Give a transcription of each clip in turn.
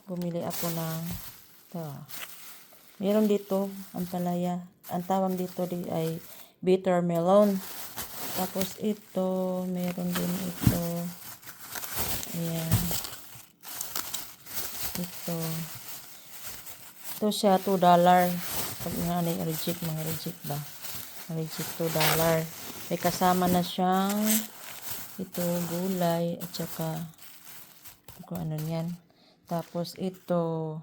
bumili ako ng ito. Meron dito ang palaya. Ang tawag dito ay bitter melon. Tapos ito, meron din ito. Ayan. Ito siya, $2. Pag nga reject, mga reject ba? Reject, $2. May kasama na siyang ito, gulay, at saka kung ano yan. Tapos ito,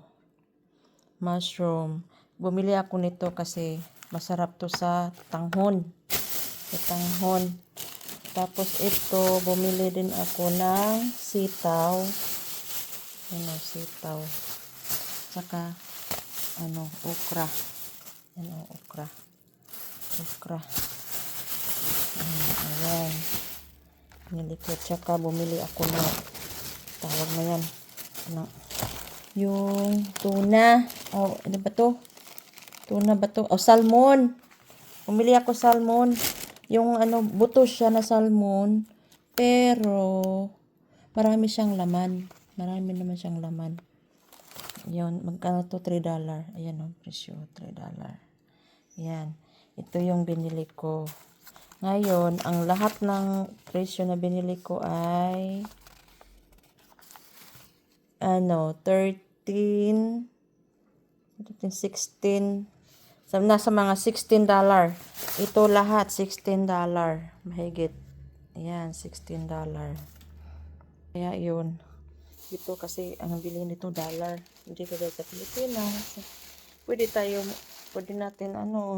mushroom. Bumili ako nito kasi masarap to sa tanghon. Sa tanghon. Tapos ito, bumili din ako ng sitaw. Ano, sitaw. Saka, okra. Okra. Okra. Ayan. Bumili ko. Tsaka bumili ako na tawag na yan. Yung tuna. Ano ba to? Tuna ba to? Salmon. Bumili ako salmon. Yung buto siya na salmon. Pero, marami siyang laman. Marami naman siyang laman. Yun, magkano to? $3. Ayan presyo, $3. Ayan. Ito yung binili ko. Ngayon, ang lahat ng presyo na binili ko ay 13, 16, nasa mga $16. Ito lahat, $16. Mahigit. Ayan, $16. Kaya yun. Ito kasi, ang bilhin nito $. Hindi kagaya sa Pilipinas. Pwede natin